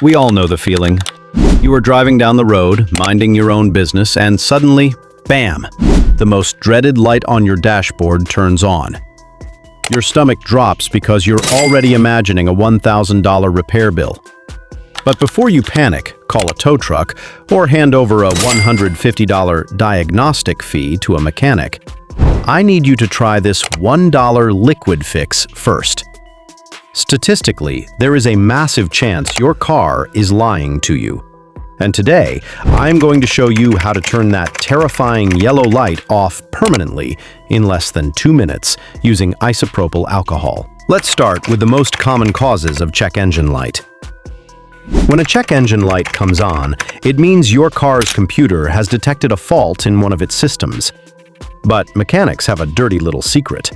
We all know the feeling. You are driving down the road, minding your own business, and suddenly, bam! The most dreaded light on your dashboard turns on. Your stomach drops because you're already imagining a $1,000 repair bill. But before you panic, call a tow truck, or hand over a $150 diagnostic fee to a mechanic, I need you to try this $1 liquid fix first. Statistically, there is a massive chance your car is lying to you. And today, I'm going to show you how to turn that terrifying yellow light off permanently in less than 2 minutes using isopropyl alcohol. Let's start with the most common causes of check engine light. When a check engine light comes on, it means your car's computer has detected a fault in one of its systems. But mechanics have a dirty little secret.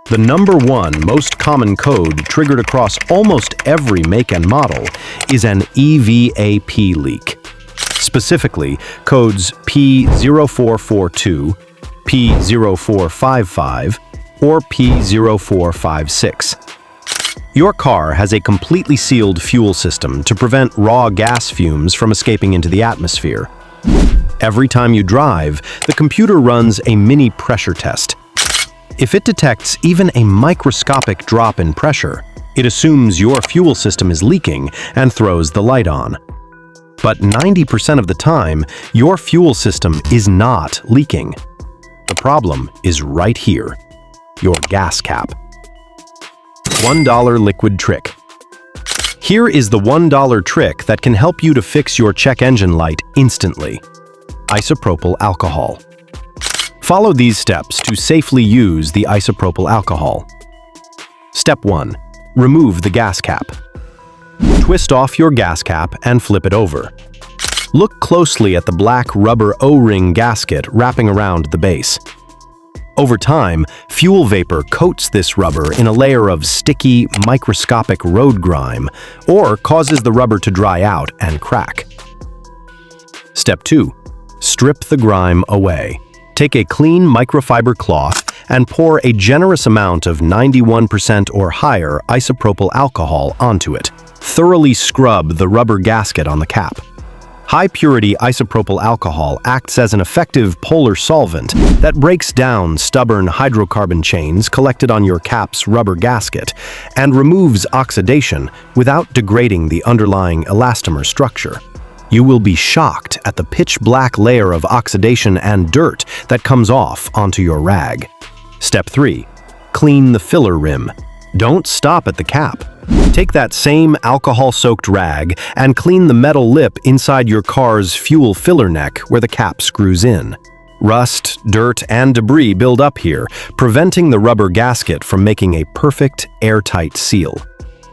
The number one most common code triggered across almost every make and model is an EVAP leak. Specifically, codes P0442, P0455, or P0456. Your car has a completely sealed fuel system to prevent raw gas fumes from escaping into the atmosphere. Every time you drive, the computer runs a mini pressure test. If it detects even a microscopic drop in pressure, it assumes your fuel system is leaking and throws the light on. But 90% of the time, your fuel system is not leaking. The problem is right here, your gas cap. $1 liquid trick. Here is the $1 trick that can help you to fix your check engine light instantly. Isopropyl alcohol. Follow these steps to safely use the isopropyl alcohol. Step 1. Remove the gas cap. Twist off your gas cap and flip it over. Look closely at the black rubber O-ring gasket wrapping around the base. Over time, fuel vapor coats this rubber in a layer of sticky, microscopic road grime, or causes the rubber to dry out and crack. Step 2. Strip the grime away. Take a clean microfiber cloth and pour a generous amount of 91% or higher isopropyl alcohol onto it. Thoroughly scrub the rubber gasket on the cap. High-purity isopropyl alcohol acts as an effective polar solvent that breaks down stubborn hydrocarbon chains collected on your cap's rubber gasket and removes oxidation without degrading the underlying elastomer structure. You will be shocked at the pitch-black layer of oxidation and dirt that comes off onto your rag. Step 3. Clean the filler rim. Don't stop at the cap. Take that same alcohol-soaked rag and clean the metal lip inside your car's fuel filler neck where the cap screws in. Rust, dirt, and debris build up here, preventing the rubber gasket from making a perfect, airtight seal.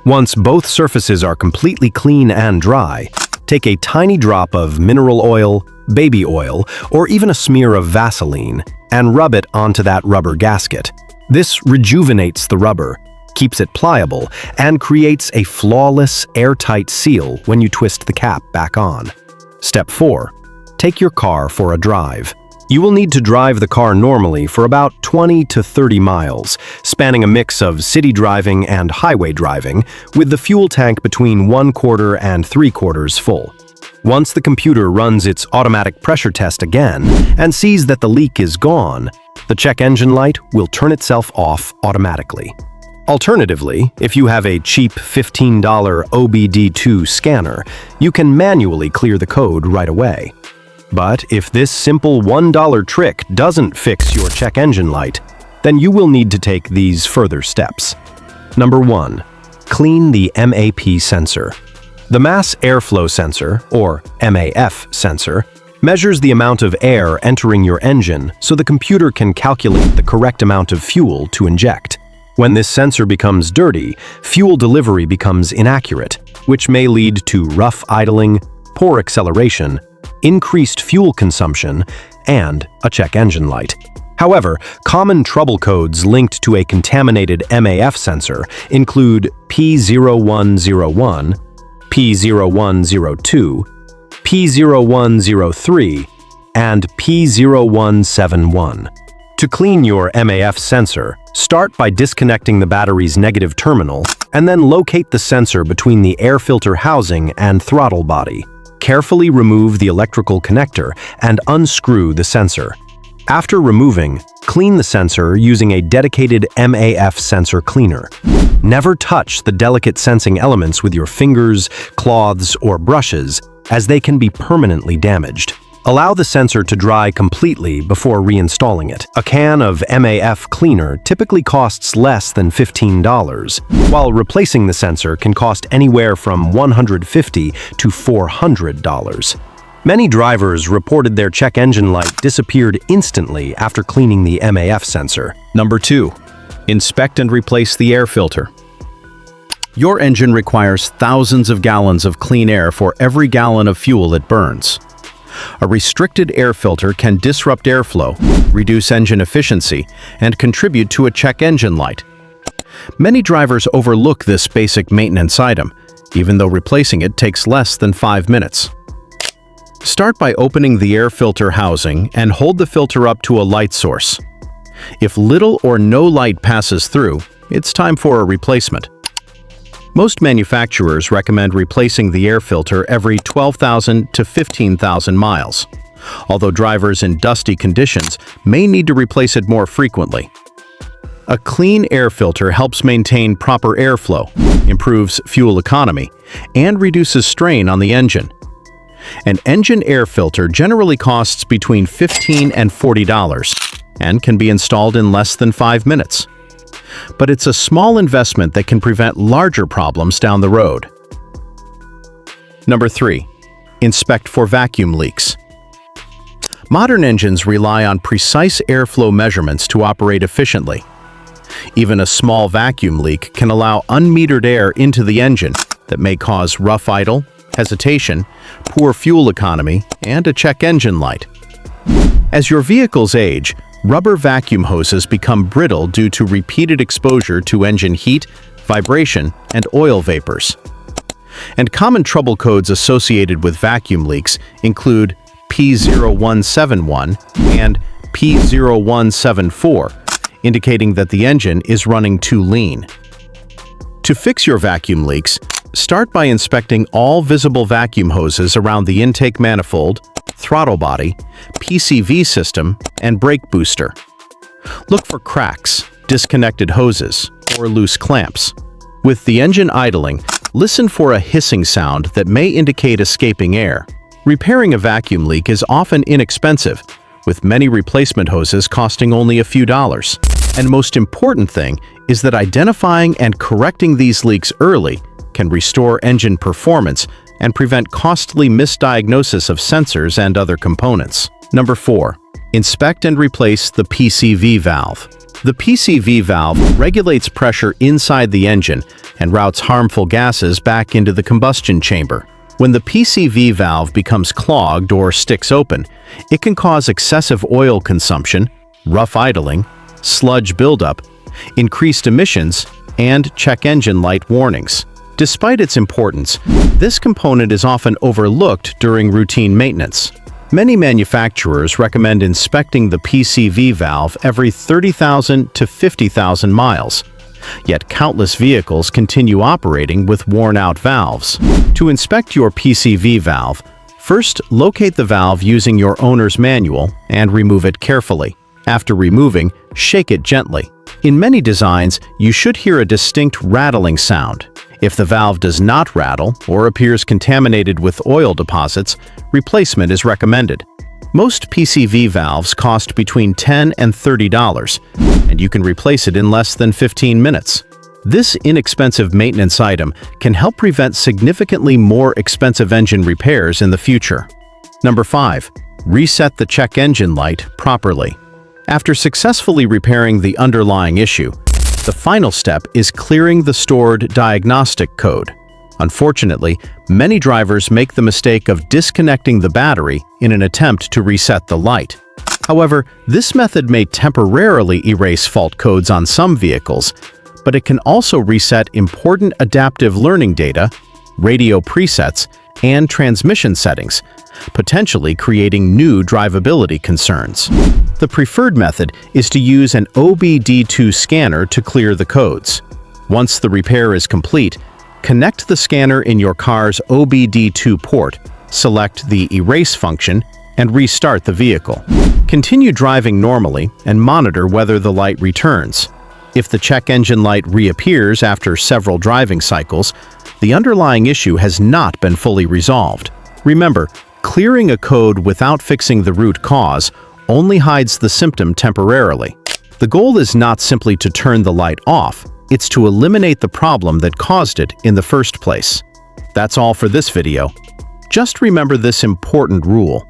Once both surfaces are completely clean and dry, take a tiny drop of mineral oil, baby oil, or even a smear of Vaseline and rub it onto that rubber gasket. This rejuvenates the rubber, keeps it pliable, and creates a flawless, airtight seal when you twist the cap back on. Step 4. Take your car for a drive. You will need to drive the car normally for about 20 to 30 miles, spanning a mix of city driving and highway driving, with the fuel tank between 1/4 and 3/4 full. Once the computer runs its automatic pressure test again and sees that the leak is gone, the check engine light will turn itself off automatically. Alternatively, if you have a cheap $15 OBD2 scanner, you can manually clear the code right away. But if this simple $1 trick doesn't fix your check engine light, then you will need to take these further steps. Number 1. Clean the MAP sensor. The mass airflow sensor, or MAF sensor, measures the amount of air entering your engine so the computer can calculate the correct amount of fuel to inject. When this sensor becomes dirty, fuel delivery becomes inaccurate, which may lead to rough idling, poor acceleration, increased fuel consumption, and a check engine light. However, common trouble codes linked to a contaminated MAF sensor include P0101, P0102, P0103, and P0171. To clean your MAF sensor, start by disconnecting the battery's negative terminal and then locate the sensor between the air filter housing and throttle body. Carefully remove the electrical connector and unscrew the sensor. After removing, clean the sensor using a dedicated MAF sensor cleaner. Never touch the delicate sensing elements with your fingers, cloths, or brushes, as they can be permanently damaged. Allow the sensor to dry completely before reinstalling it. A can of MAF cleaner typically costs less than $15, while replacing the sensor can cost anywhere from $150 to $400. Many drivers reported their check engine light disappeared instantly after cleaning the MAF sensor. Number 2. Inspect and replace the air filter. Your engine requires thousands of gallons of clean air for every gallon of fuel it burns. A restricted air filter can disrupt airflow, reduce engine efficiency, and contribute to a check engine light. Many drivers overlook this basic maintenance item, even though replacing it takes less than 5 minutes. Start by opening the air filter housing and hold the filter up to a light source. If little or no light passes through, it's time for a replacement. Most manufacturers recommend replacing the air filter every 12,000 to 15,000 miles, although drivers in dusty conditions may need to replace it more frequently. A clean air filter helps maintain proper airflow, improves fuel economy, and reduces strain on the engine. An engine air filter generally costs between $15 and $40 and can be installed in less than 5 minutes. But it's a small investment that can prevent larger problems down the road. Number 3. Inspect for vacuum leaks. Modern engines rely on precise airflow measurements to operate efficiently. Even a small vacuum leak can allow unmetered air into the engine that may cause rough idle, hesitation, poor fuel economy, and a check engine light. As your vehicles age, rubber vacuum hoses become brittle due to repeated exposure to engine heat, vibration, and oil vapors. And common trouble codes associated with vacuum leaks include P0171 and P0174, indicating that the engine is running too lean. To fix your vacuum leaks, start by inspecting all visible vacuum hoses around the intake manifold, throttle body, PCV system, and brake booster. Look for cracks, disconnected hoses, or loose clamps. With the engine idling, listen for a hissing sound that may indicate escaping air. Repairing a vacuum leak is often inexpensive, with many replacement hoses costing only a few dollars. And most important thing is that identifying and correcting these leaks early can restore engine performance and prevent costly misdiagnosis of sensors and other components. Number 4. Inspect and replace the PCV valve. The PCV valve regulates pressure inside the engine and routes harmful gases back into the combustion chamber. When the PCV valve becomes clogged or sticks open, it can cause excessive oil consumption, rough idling, sludge buildup, increased emissions, and check engine light warnings. Despite its importance, this component is often overlooked during routine maintenance. Many manufacturers recommend inspecting the PCV valve every 30,000 to 50,000 miles. Yet countless vehicles continue operating with worn-out valves. To inspect your PCV valve, first locate the valve using your owner's manual and remove it carefully. After removing, shake it gently. In many designs, you should hear a distinct rattling sound. If the valve does not rattle or appears contaminated with oil deposits, replacement is recommended. Most PCV valves cost between $10 and $30, and you can replace it in less than 15 minutes. This inexpensive maintenance item can help prevent significantly more expensive engine repairs in the future. Number 5. Reset the check engine light properly. After successfully repairing the underlying issue, the final step is clearing the stored diagnostic code. Unfortunately, many drivers make the mistake of disconnecting the battery in an attempt to reset the light. However, this method may temporarily erase fault codes on some vehicles, but it can also reset important adaptive learning data, radio presets, and transmission settings, potentially creating new drivability concerns. The preferred method is to use an OBD2 scanner to clear the codes. Once the repair is complete, connect the scanner in your car's OBD2 port, select the Erase function, and restart the vehicle. Continue driving normally and monitor whether the light returns. If the check engine light reappears after several driving cycles, the underlying issue has not been fully resolved. Remember, clearing a code without fixing the root cause only hides the symptom temporarily. The goal is not simply to turn the light off, it's to eliminate the problem that caused it in the first place. That's all for this video. Just remember this important rule.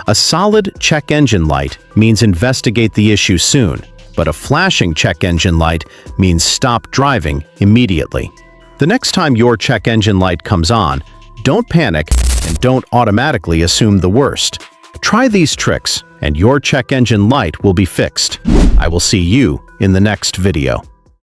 A solid check engine light means investigate the issue soon, but a flashing check engine light means stop driving immediately. The next time your check engine light comes on, don't panic and don't automatically assume the worst. Try these tricks and your check engine light will be fixed. I will see you in the next video.